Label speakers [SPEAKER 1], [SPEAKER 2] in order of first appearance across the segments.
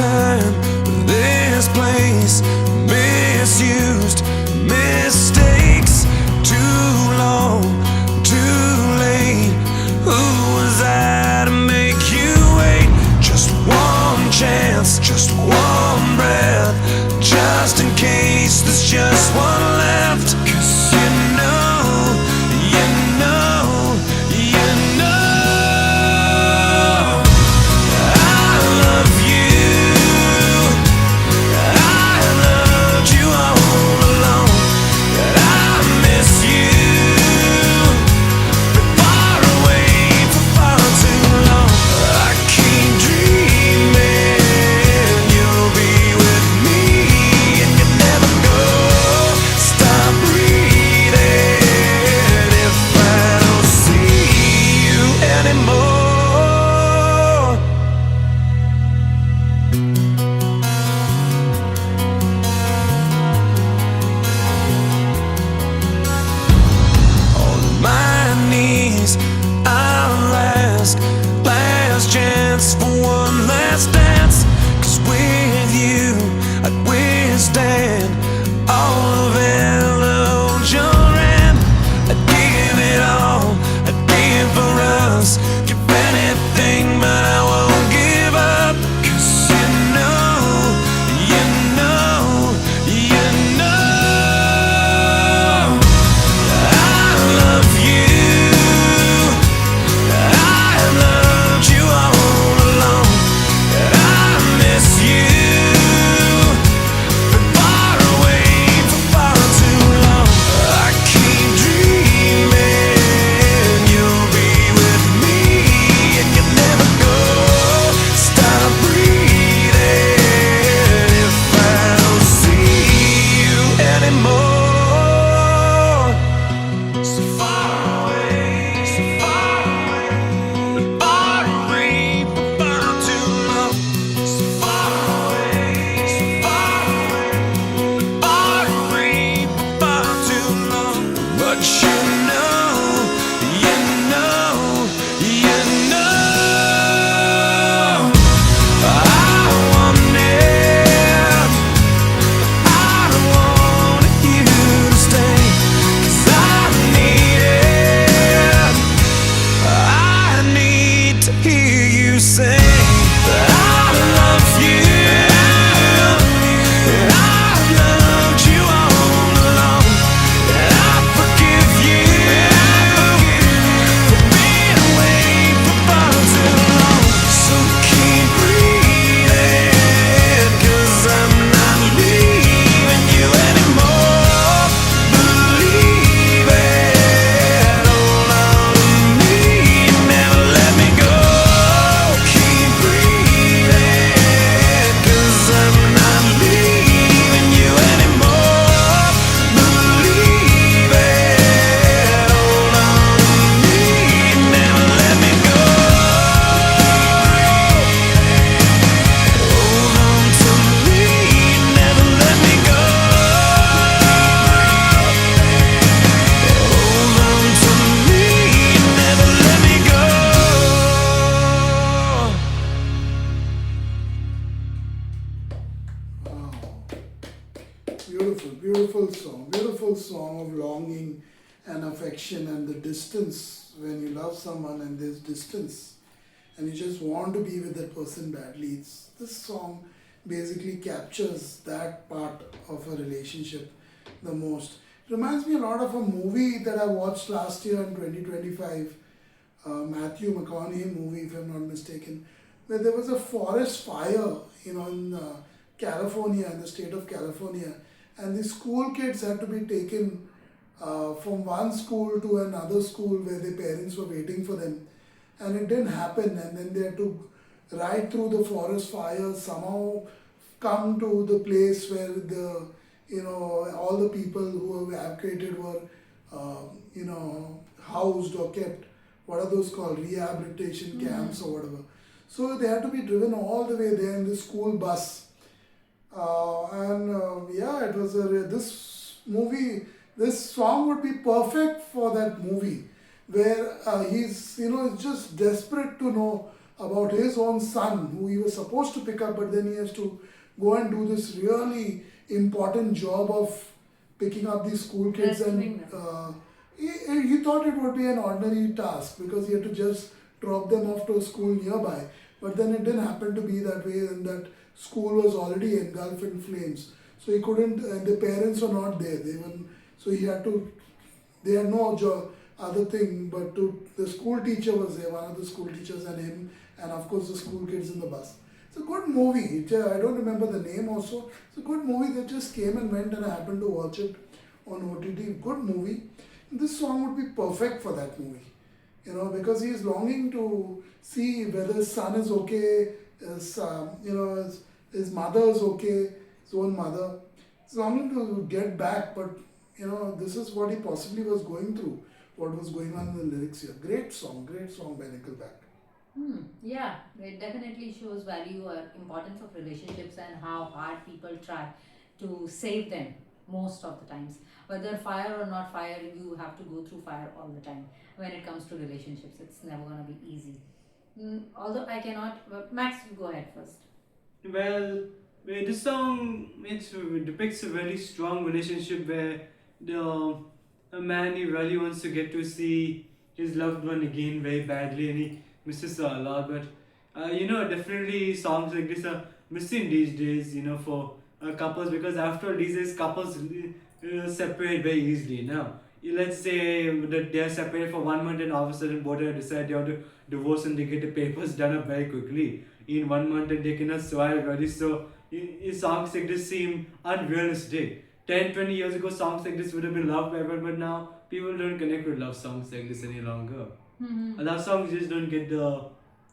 [SPEAKER 1] time, this place, misused, mistakes, too long, too late. Who was I to make you wait? Just one chance, just one breath, just in case there's just one left. 'Cause you know, you know, you know I love you. I loved you all along, but I miss you. Been far away for far too long. I keep dreaming you'll be with me, and you never go. Stop breathing if I don't see you anymore. On my knees, I'll ask, last chance for one last dance. 'Cause with you, I'd withstand all of illusion. I'd give it all, I'd give for us, give anything, but I won't give up. 'Cause you know, you know, you know I love you. I loved you all along, and I miss you. Been far away for far too long. I keep dreaming you'll be with me, and you never go. Stop breathing if I don't see you anymore. So far away, so far away, far away for far too long. So far away, so far away, far away for far too long. But you know, you know, you know I want it. I don't want you to stay, 'cause I need it. I need to hear you say that I love you. And I loved you all along, and I forgive you for being away for far too long. So keep breathing, 'cause I'm not leaving you anymore. Believe it, hold on to me, never let me go. Keep breathing, 'cause I'm not leaving you anymore. Believe it, hold on to me, never let me go. Hold on to me, never let me go. Hold on to me, never let me go.
[SPEAKER 2] Wow. Beautiful, beautiful song of longing and affection and the distance. When you love someone and there's distance and you just want to be with that person badly, this song basically captures that part of a relationship the most. It reminds me a lot of a movie that I watched last year in 2025, Matthew McConaughey movie, if I'm not mistaken, where there was a forest fire, in California, in the state of California, and the school kids had to be taken from one school to another school where their parents were waiting for them, and it didn't happen, and then they had to ride through the forest fire, somehow come to the place where all the people who were evacuated were housed or kept. What are those called? Rehabilitation camps or whatever. So they had to be driven all the way there in the school bus. It was this movie, this song would be perfect for that movie, where he's just desperate to know about his own son who he was supposed to pick up, but then he has to go and do this really important job of picking up these school kids,
[SPEAKER 3] Rescuing
[SPEAKER 2] and
[SPEAKER 3] them.
[SPEAKER 2] he thought it would be an ordinary task because he had to just drop them off to a school nearby. But then it didn't happen to be that way, and that school was already engulfed in flames. So he couldn't, and the parents were not there. So he had to, they had no job, other thing but to, the school teacher was there, one of the school teachers and him, and of course the school kids in the bus. It's a good movie. I don't remember the name also. It's a good movie that just came and went, and I happened to watch it on OTT. Good movie. This song would be perfect for that movie, because he is longing to see whether his son is okay, his mother is okay, his own mother. He's longing to get back, but this is what he possibly was going through, what was going on in the lyrics here. Great song by Nickelback.
[SPEAKER 3] Yeah, it definitely shows value or importance of relationships and how hard people try to save them most of the times. Whether fire or not fire, you have to go through fire all the time. When it comes to relationships, it's never gonna be easy. Although I cannot, but Max, you go ahead first.
[SPEAKER 4] Well, this song depicts a very strong relationship where the a man he really wants to get to see his loved one again very badly and he misses her a lot. But definitely songs like this are missing these days. For couples, because after all these days couples separate very easily now. Let's say that they are separated for 1 month and all of a sudden both have decided they want to divorce and they get the papers done up very quickly in 1 month and they cannot survive really. So songs like this seem unrealistic. 10, 20 years ago songs like this would have been loved by everyone, but now people don't connect with love songs like this any longer. Love songs just don't get the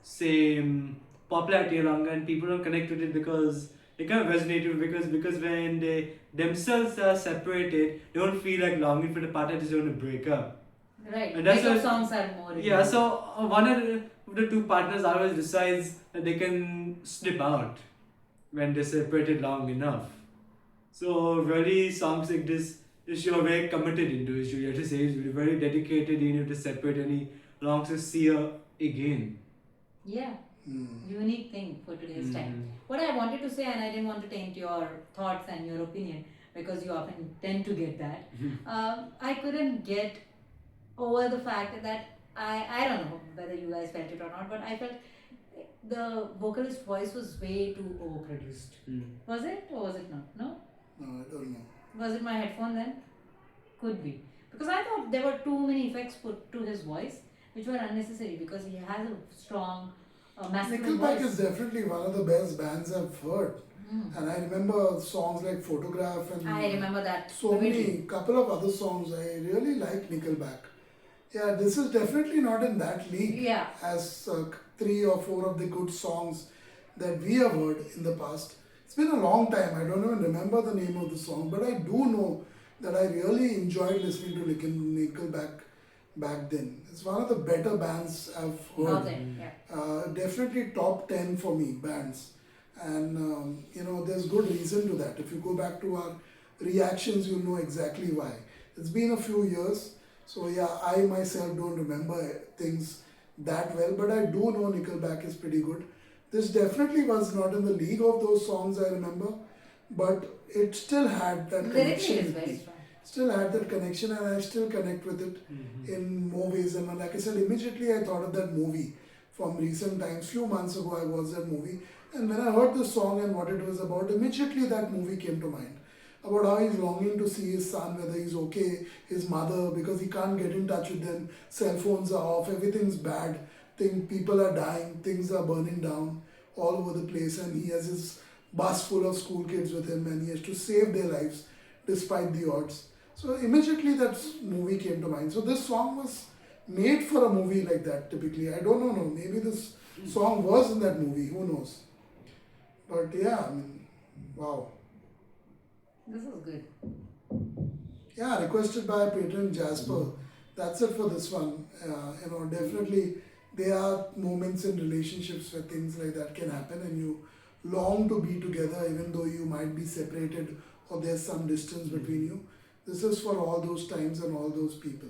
[SPEAKER 4] same popularity any longer and people don't connect with it because they kind of resonate with it because when they themselves are separated, they don't feel like longing for the partner, they just want to break up.
[SPEAKER 3] Right.
[SPEAKER 4] And that's
[SPEAKER 3] Breakup
[SPEAKER 4] why-
[SPEAKER 3] songs are more.
[SPEAKER 4] Yeah, so one of the two partners always decides that they can slip out when they're separated long enough. So really songs like this you're very committed into it. You have to say he's very dedicated, even if to separate and he longs to see her again.
[SPEAKER 3] Yeah. Unique thing for today's time. What I wanted to say, and I didn't want to taint your thoughts and your opinion because you often tend to get that. I couldn't get over the fact that I don't know whether you guys felt it or not, but I felt the vocalist's voice was way too overproduced. Was it or was it not? No?
[SPEAKER 2] No, I don't know.
[SPEAKER 3] Was it my headphone then? Could be. Because I thought there were too many effects put to his voice, which were unnecessary because he has a strong masculine
[SPEAKER 2] Nickelback
[SPEAKER 3] voice.
[SPEAKER 2] is definitely one of the best bands I've heard. And I remember songs like Photograph and
[SPEAKER 3] I remember that.
[SPEAKER 2] so
[SPEAKER 3] vividly.
[SPEAKER 2] many, couple of other songs. I really like Nickelback. Yeah, this is definitely not in that league
[SPEAKER 3] Yeah.
[SPEAKER 2] as 3 or 4 of the good songs that we have heard in the past. It's been a long time. I don't even remember the name of the song, but I do know that I really enjoyed listening to Nickelback back then. It's one of the better bands I've heard.
[SPEAKER 3] Out there, yeah.
[SPEAKER 2] Definitely top 10 for me, bands. And there's good reason to that. If you go back to our reactions, you'll know exactly why. It's been a few years, so yeah, I myself don't remember things that well, but I do know Nickelback is pretty good. This definitely was not in the league of those songs I remember, but it still had that
[SPEAKER 3] Lyrically,
[SPEAKER 2] connection
[SPEAKER 3] it's
[SPEAKER 2] with
[SPEAKER 3] very
[SPEAKER 2] me.
[SPEAKER 3] strong.
[SPEAKER 2] Still had that connection, and I still connect with it in more ways. And like I said, immediately I thought of that movie from recent times. Few months ago, I watched that movie, and when I heard the song and what it was about, immediately that movie came to mind. About how he's longing to see his son, whether he's okay, his mother, because he can't get in touch with them. Cell phones are off, everything's bad. People are dying, things are burning down all over the place, and he has his bus full of school kids with him, and he has to save their lives despite the odds. So immediately that movie came to mind. So this song was made for a movie like that typically. I don't know, no. Maybe this song was in that movie, who knows. But yeah, I mean, wow.
[SPEAKER 3] This is good.
[SPEAKER 2] Yeah, requested by patron Jasper. That's it for this one. Definitely there are moments in relationships where things like that can happen and you long to be together even though you might be separated or there's some distance between you. This is for all those times and all those people.